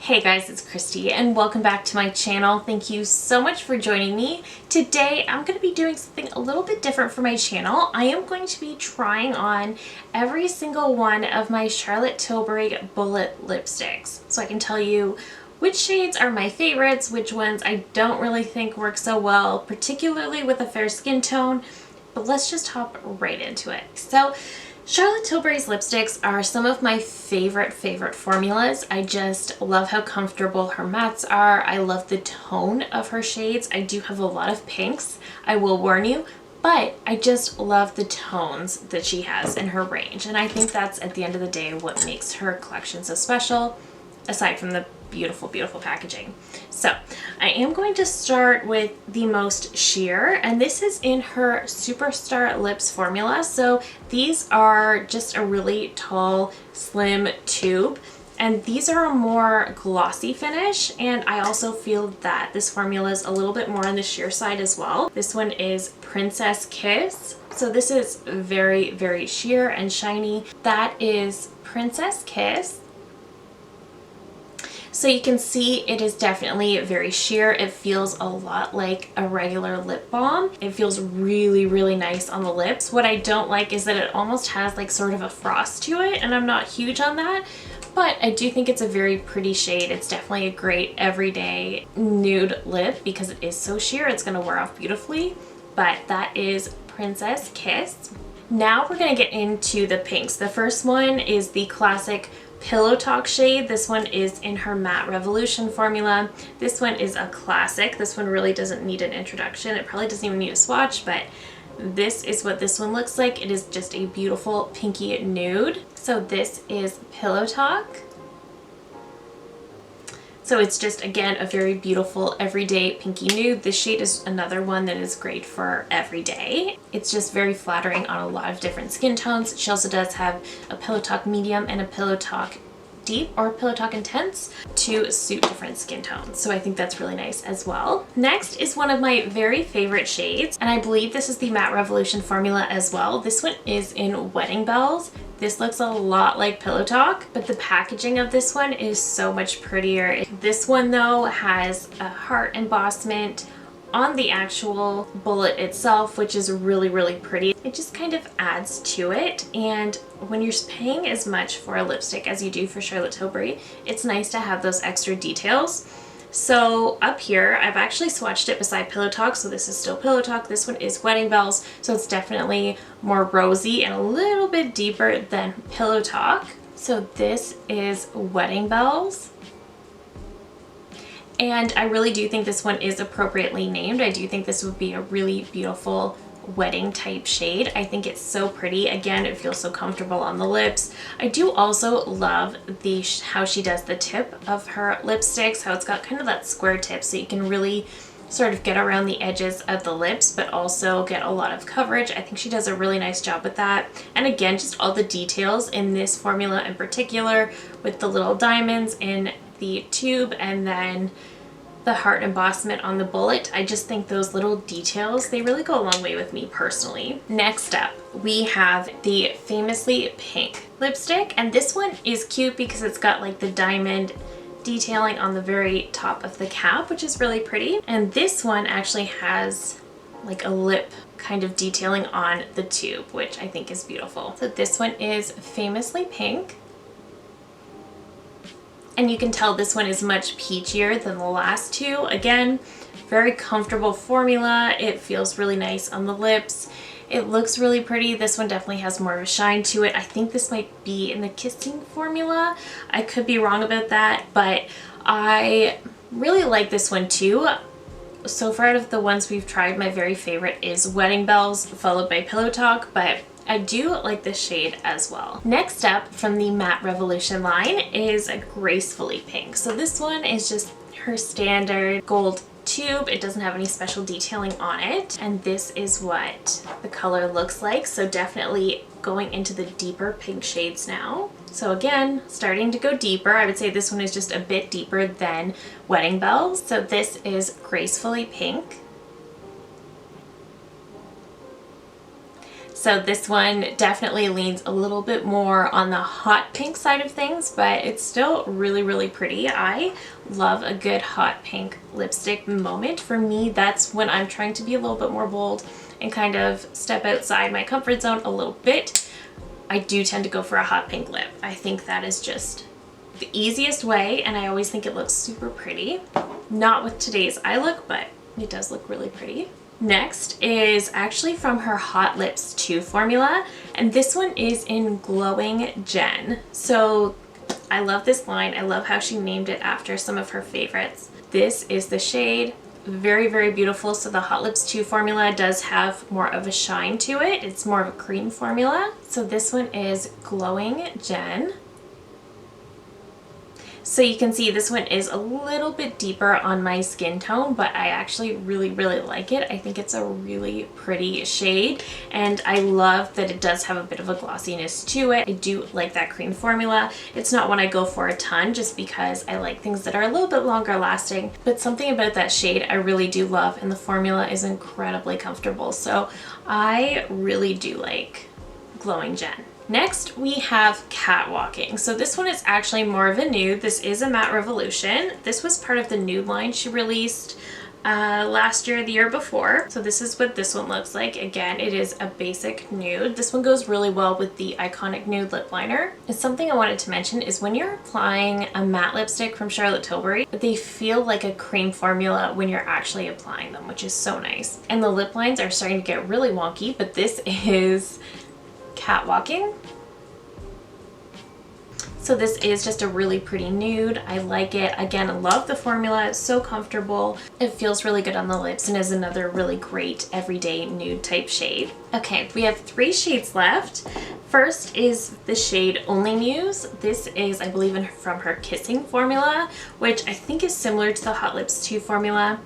Hey guys, it's Christy and welcome back to my channel. Thank you so much for joining me. Today I'm going to be doing something a little bit different for my channel. I am going to be trying on every single one of my Charlotte Tilbury bullet lipsticks. So I can tell you which shades are my favorites, which ones I don't really think work so well, particularly with a fair skin tone. But let's just hop right into it. So Charlotte Tilbury's lipsticks are some of my favorite formulas. I just love how comfortable her mattes are. I love the tone of her shades. I do have a lot of pinks, I will warn you, but I just love the tones that she has in her range. And I think that's, at the end of the day, what makes her collection so special, aside from the beautiful, beautiful packaging. So I am going to start with the most sheer, and this is in her Superstar Lips formula. So these are just a really tall, slim tube, and these are a more glossy finish, and I also feel that this formula is a little bit more on the sheer side as well. This one is Princess Kiss. So this is very, very sheer and shiny. That is Princess Kiss. So you can see it is definitely very sheer. It feels a lot like a regular lip balm. It feels really, really nice on the lips. What I don't like is that it almost has like sort of a frost to it, and I'm not huge on that, but I do think it's a very pretty shade. It's definitely a great everyday nude lip because it is so sheer. It's gonna wear off beautifully, but that is Princess Kiss. Now we're gonna get into the pinks. The first one is the classic Pillow Talk shade. This one is in her Matte Revolution formula. This one is a classic. This one really doesn't need an introduction. It probably doesn't even need a swatch, but this is what this one looks like. It is just a beautiful pinky nude. So this is Pillow Talk. So it's just, again, a very beautiful everyday pinky nude. This shade is another one that is great for everyday. It's just very flattering on a lot of different skin tones. She also does have a Pillow Talk medium and a Pillow Talk deep or Pillow Talk intense to suit different skin tones. So I think that's really nice as well. Next is one of my very favorite shades, and I believe this is the Matte Revolution formula as well. This one is in Wedding Bells. This looks a lot like Pillow Talk, but the packaging of this one is so much prettier. This one though has a heart embossment on the actual bullet itself, which is really, really pretty. It just kind of adds to it, and when you're paying as much for a lipstick as you do for Charlotte Tilbury, it's nice to have those extra details. So up here, I've actually swatched it beside Pillow Talk, so this is still Pillow Talk. This one is Wedding Bells, so it's definitely more rosy and a little bit deeper than Pillow Talk. So this is Wedding Bells. And I really do think this one is appropriately named. I do think this would be a really beautiful wedding type shade. I think it's so pretty. Again, it feels so comfortable on the lips. I do also love the how she does the tip of her lipsticks, how it's got kind of that square tip, so you can really sort of get around the edges of the lips but also get a lot of coverage. I think she does a really nice job with that. And again, just all the details in this formula in particular, with the little diamonds in the tube and then the heart embossment on the bullet. I just think those little details, they really go a long way with me personally. Next up, we have the Famously Pink lipstick, and this one is cute because it's got like the diamond detailing on the very top of the cap, which is really pretty. And this one actually has like a lip kind of detailing on the tube, which I think is beautiful. So this one is Famously Pink. And you can tell this one is much peachier than the last two. Again, very comfortable formula. It feels really nice on the lips. It looks really pretty. This one definitely has more of a shine to it. I think this might be in the Kissing formula. I could be wrong about that, but I really like this one too. So far out of the ones we've tried, my very favorite is Wedding Bells, followed by Pillow Talk, but I do like this shade as well. Next up from the Matte Revolution line is a Gracefully Pink. So this one is just her standard gold tube. It doesn't have any special detailing on it. And this is what the color looks like. So definitely going into the deeper pink shades now. So again, starting to go deeper. I would say this one is just a bit deeper than Wedding Bells. So this is Gracefully Pink. So this one definitely leans a little bit more on the hot pink side of things, but it's still really, really pretty. I love a good hot pink lipstick moment. For me, that's when I'm trying to be a little bit more bold and kind of step outside my comfort zone a little bit. I do tend to go for a hot pink lip. I think that is just the easiest way, and I always think it looks super pretty. Not with today's eye look, but it does look really pretty. Next is actually from her Hot Lips 2 formula, and this one is in Glowing Gen. So I love this line. I love how she named it after some of her favorites. This is the shade. Very, very beautiful. So the Hot Lips 2 formula does have more of a shine to it. It's more of a cream formula. So this one is Glowing Gen. So you can see this one is a little bit deeper on my skin tone, but I actually really, really like it. I think it's a really pretty shade, and I love that it does have a bit of a glossiness to it. I do like that cream formula. It's not one I go for a ton just because I like things that are a little bit longer lasting, but something about that shade I really do love, and the formula is incredibly comfortable. So I really do like Glowing Gen. Next, we have Catwalking. So this one is actually more of a nude. This is a Matte Revolution. This was part of the nude line she released last year, the year before. So this is what this one looks like. Again, it is a basic nude. This one goes really well with the Iconic Nude Lip Liner. And something I wanted to mention is when you're applying a matte lipstick from Charlotte Tilbury, they feel like a cream formula when you're actually applying them, which is so nice. And the lip lines are starting to get really wonky, but this is Catwalking. So this is just a really pretty nude. I like it. Again, I love the formula. It's so comfortable. It feels really good on the lips and is another really great everyday nude type shade. Okay, we have 3 shades left. First is the shade Only Muse. This is, I believe, from her Kissing formula, which I think is similar to the Hot Lips 2 formula.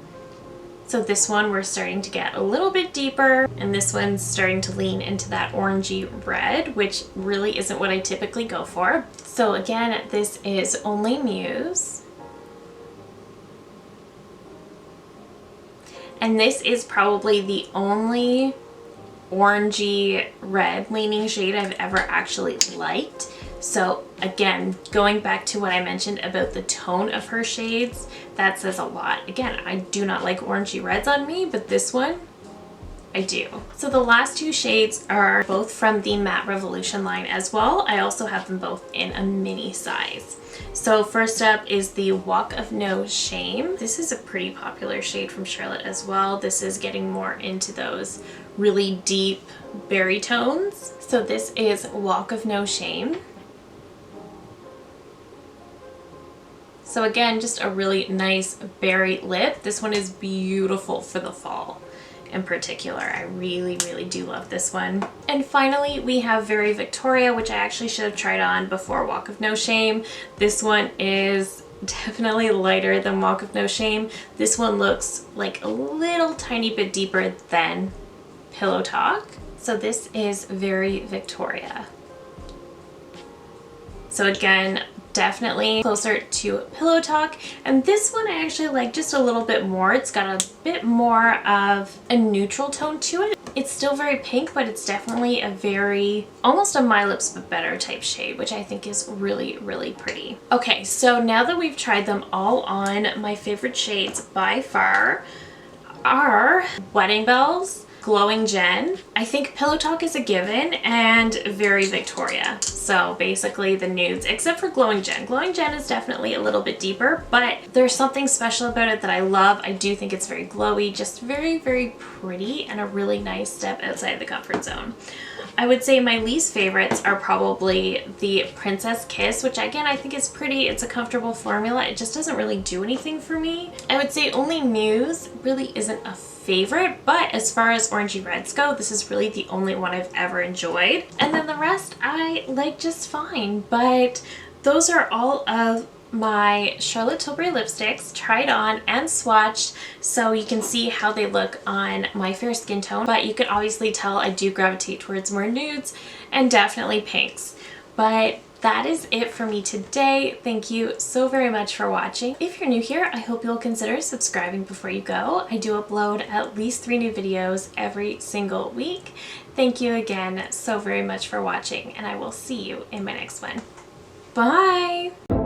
So this one we're starting to get a little bit deeper, and this one's starting to lean into that orangey red, which really isn't what I typically go for. So again, this is Only Muse. And this is probably the only orangey red leaning shade I've ever actually liked. So again, going back to what I mentioned about the tone of her shades, that says a lot. Again, I do not like orangey reds on me, but this one, I do. So the last 2 shades are both from the Matte Revolution line as well. I also have them both in a mini size. So first up is the Walk of No Shame. This is a pretty popular shade from Charlotte as well. This is getting more into those really deep berry tones. So this is Walk of No Shame. So again, just a really nice berry lip. This one is beautiful for the fall in particular. I really, really do love this one. And finally, we have Very Victoria, which I actually should have tried on before Walk of No Shame. This one is definitely lighter than Walk of No Shame. This one looks like a little tiny bit deeper than Pillow Talk. So this is Very Victoria. So again, definitely closer to Pillow Talk, and this one I actually like just a little bit more. It's got a bit more of a neutral tone to it. It's still very pink, but it's definitely a very, almost a My Lips But Better type shade, which I think is really, really pretty. Okay, so now that we've tried them all on, my favorite shades by far are Wedding Bells, Glowing Gen, I think Pillow Talk is a given, and Very Victoria. So basically the nudes, except for Glowing Gen. Glowing Gen is definitely a little bit deeper, but there's something special about it that I love. I do think it's very glowy, just very, very pretty, and a really nice step outside the comfort zone. I would say my least favorites are probably the Princess Kiss, which again I think is pretty. It's a comfortable formula. It just doesn't really do anything for me. I would say Only Muse really isn't a favorite, but as far as orangey reds go, this is really the only one I've ever enjoyed. And then the rest I like just fine, but those are all of my Charlotte Tilbury lipsticks tried on and swatched, so you can see how they look on my fair skin tone, but you can obviously tell I do gravitate towards more nudes and definitely pinks. But that is it for me today. Thank you so very much for watching. If you're new here, I hope you'll consider subscribing before you go. I do upload at least 3 new videos every single week. Thank you again so very much for watching, and I will see you in my next one. Bye!